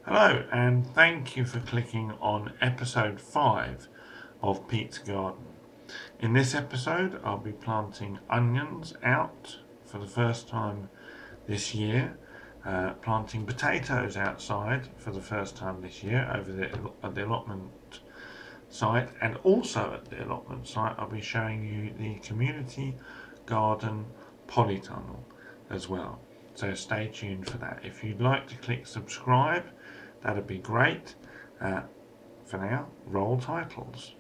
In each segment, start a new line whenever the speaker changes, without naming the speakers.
Hello, and thank you for clicking on episode 5 of Pete's Garden. In this episode, I'll be planting onions out for the first time this year, planting potatoes outside for the first time this year at the allotment site, and also at the allotment site I'll be showing you the community garden polytunnel as well. So stay tuned for that. If you'd like to click subscribe, that'd be great. For now, roll titles.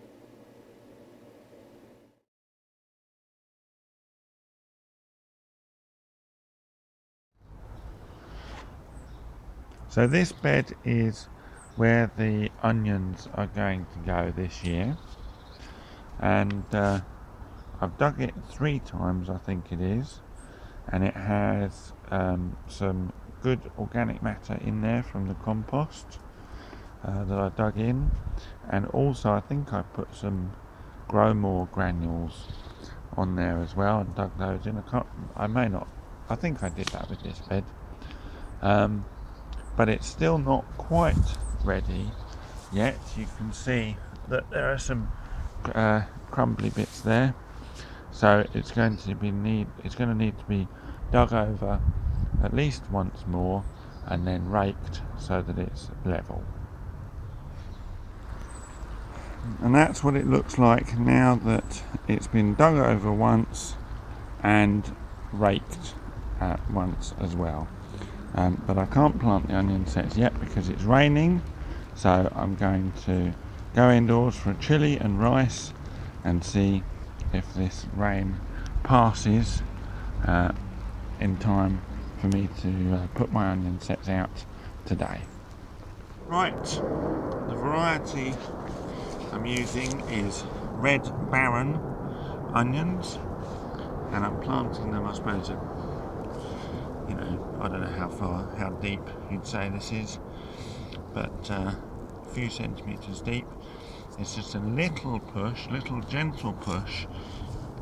So this bed is where the onions are going to go this year, and I've dug it 3 times, I think it is, and it has some good organic matter in there from the compost that I dug in, and also I think I put some grow more granules on there as well and dug those in. I think I did that with this bed, but it's still not quite ready yet. You can see that there are some crumbly bits there, so it's going to need to be dug over at least once more and then raked so that it's level. And that's what it looks like now that it's been dug over once and raked once as well. But I can't plant the onion sets yet because it's raining, so I'm going to go indoors for a chili and rice and see if this rain passes in time for me to put my onion sets out today. Right, the variety I'm using is Red Baron onions, and I'm planting them, I suppose, I don't know how deep you'd say this is, but a few centimetres deep. It's just a little gentle push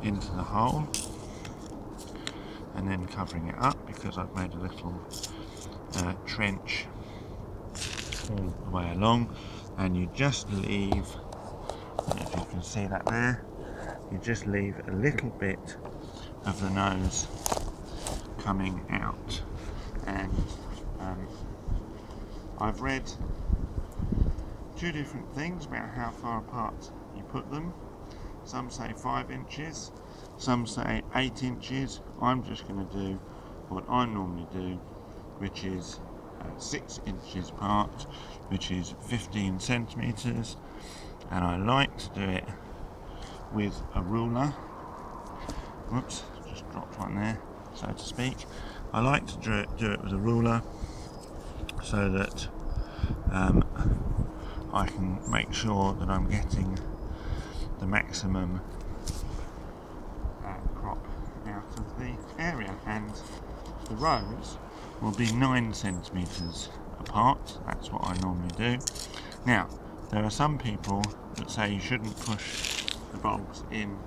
into the hole, and then covering it up because I've made a little trench all the way along, and you just leave, I don't know if you can see that there, you just leave a little bit of the nose coming out. And I've read 2 different things about how far apart you put them. Some say 5 inches, some say 8 inches. I'm just going to do what I normally do, which is 6 inches apart, which is 15 centimetres, and I like to do it with a ruler. Whoops, just dropped one there, so to speak. I like to do it with a ruler so that I can make sure that I'm getting the maximum crop out of the area, and the rows will be 9 centimetres apart. That's what I normally do. Now, there are some people that say you shouldn't push the bulbs in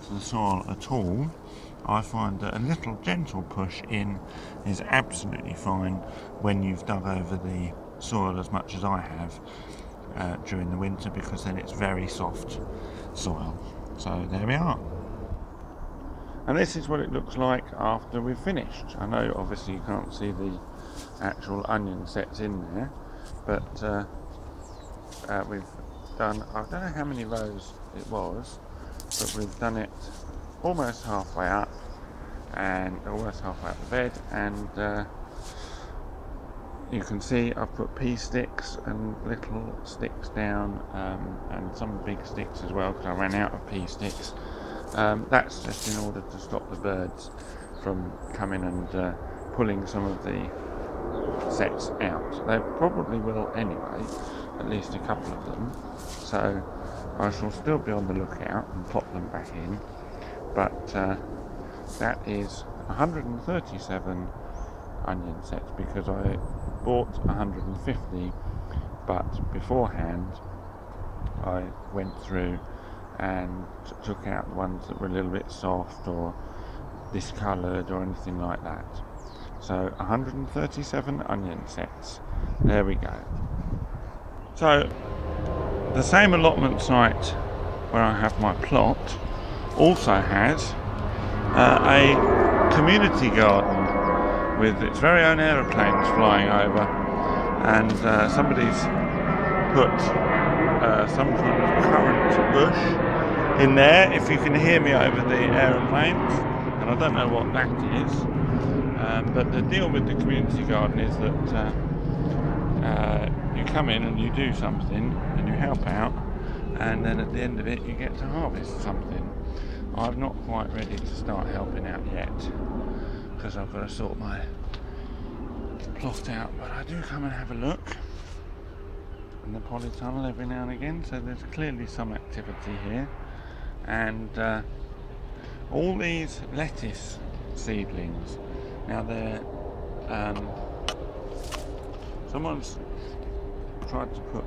to the soil at all. I find that a little gentle push in is absolutely fine when you've dug over the soil as much as I have during the winter, because then it's very soft soil. So there we are. And this is what it looks like after we've finished. I know obviously you can't see the actual onion sets in there, but we've done, I don't know how many rows it was, but we've done it almost halfway up and almost halfway up the bed, and you can see I've put pea sticks and little sticks down, and some big sticks as well because I ran out of pea sticks. That's just in order to stop the birds from coming and pulling some of the sets out. They probably will anyway, at least a couple of them, so I shall still be on the lookout and pop them back in. But that is 137 onion sets because I bought 150, but beforehand I went through and took out the ones that were a little bit soft or discoloured or anything like that. So 137 onion sets There we go. So the same allotment site where I have my plot also has a community garden with its very own aeroplanes flying over, and somebody's put some kind of currant bush in there, if you can hear me over the aeroplanes, and I don't know what that is. But the deal with the community garden is that you come in and you do something and you help out, and then at the end of it you get to harvest something. I'm not quite ready to start helping out yet because I've got to sort my plot out, but I do come and have a look in the polytunnel every now and again, so there's clearly some activity here. And all these lettuce seedlings, now they're someone's tried to put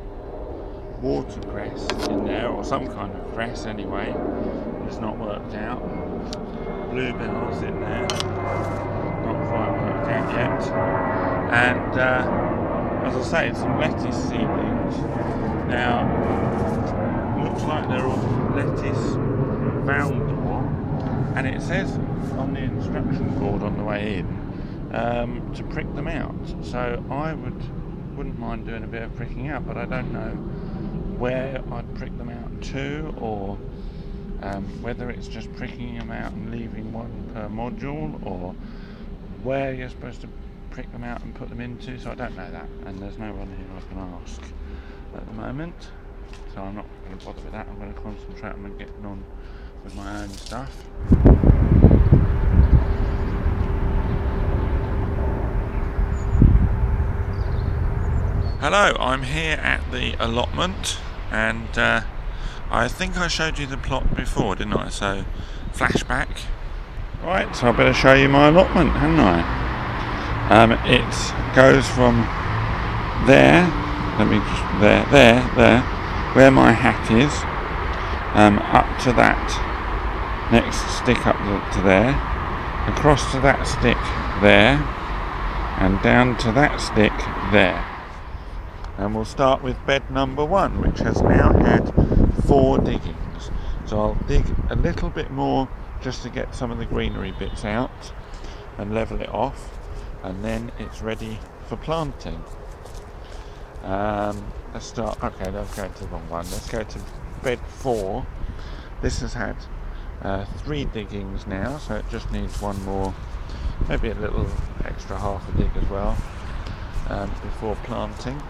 watercress in there, or some kind of cress anyway. It's not worked out. Bluebells in there, not quite worked out yet. And as I say, some lettuce seedlings. Now, looks like they're all lettuce Valdor, and it says on the instruction board on the way in to prick them out. So I wouldn't mind doing a bit of pricking out, but I don't know where I'd prick them out to, or whether it's just pricking them out and leaving one per module, or where you're supposed to prick them out and put them into. So I don't know that, and there's no one here I can ask at the moment, so I'm not going to bother with that. I'm going to concentrate on getting on with my own stuff. Hello, I'm here at the allotment, and I think I showed you the plot before, didn't I? So, flashback. Right, so I better show you my allotment, hadn't I? It goes from there, there, where my hat is, up to that next stick up to there, across to that stick there, and down to that stick there. And we'll start with bed number 1, which has now had 4 diggings. So I'll dig a little bit more just to get some of the greenery bits out and level it off, and then it's ready for planting. Let's start, okay, let's go to the wrong one. Let's go to bed 4. This has had 3 diggings now, so it just needs one more, maybe a little extra half a dig as well, before planting.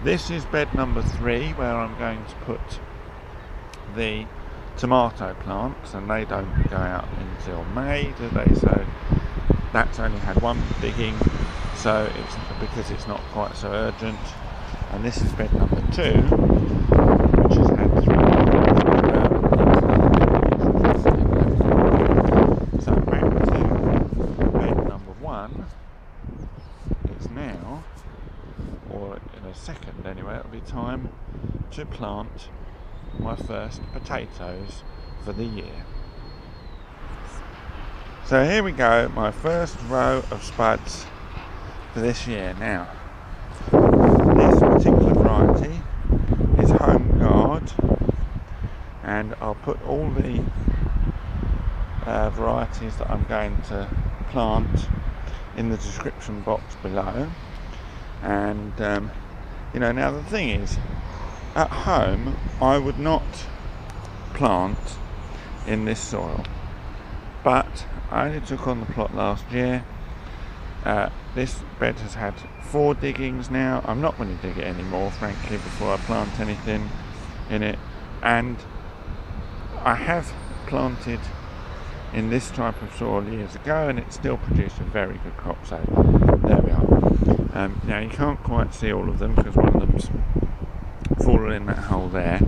This is bed number 3, where I'm going to put the tomato plants, and they don't go out until May, do they? So that's only had 1 digging, so it's because it's not quite so urgent. And this is bed number 2, which has had 3 So back to bed number 1. It's now, or in a second anyway, it'll be time to plant my first potatoes for the year. So here we go, my first row of spuds for this year. Now, this particular variety is Home Guard, and I'll put all the varieties that I'm going to plant in the description box below. And you know, now the thing is, at home I would not plant in this soil, but I only took on the plot last year. This bed has had 4 diggings now. I'm not going to dig it anymore, frankly, before I plant anything in it. And I have planted in this type of soil years ago, and it still produced a very good crop. So there we are. Now you can't quite see all of them because one of them's fallen in that hole there,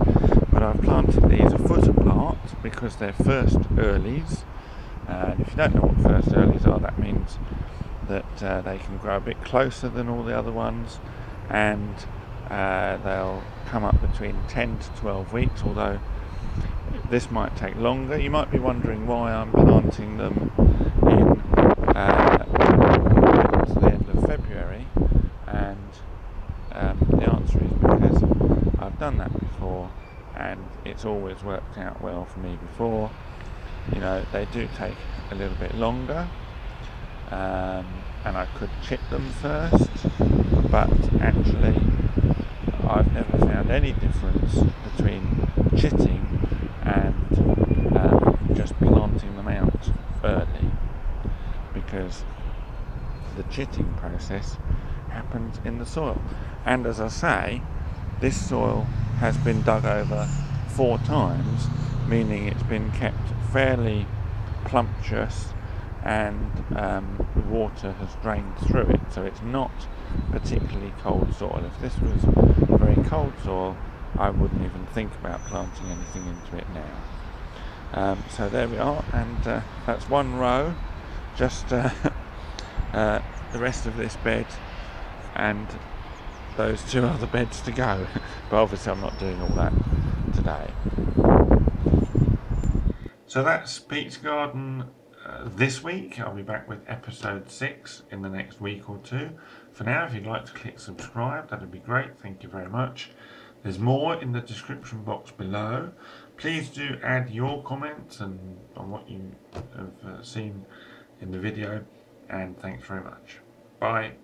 but I've planted these a foot apart because they're first earlies. And if you don't know what first earlies are, that means that they can grow a bit closer than all the other ones, and they'll come up between 10 to 12 weeks, although this might take longer. You might be wondering why I'm planting them in to the end of February, and The answer is because I've done that before and it's always worked out well for me before. You know, they do take a little bit longer, and I could chip them first, but actually I've never found any difference between chitting and just planting them out early, because the chitting process happens in the soil. And as I say, this soil has been dug over 4 times, meaning it's been kept fairly plumptuous and the water has drained through it, so it's not particularly cold soil. If this was very cold soil, I wouldn't even think about planting anything into it now. So there we are, and that's one row, just the rest of this bed and those 2 other beds to go. But obviously I'm not doing all that today. So that's Pete's Garden this week. I'll be back with episode 6 in the next week or 2. For now, if you'd like to click subscribe, that'd be great. Thank you very much. There's more in the description box below. Please do add your comments and on what you have seen in the video, and thanks very much. Bye.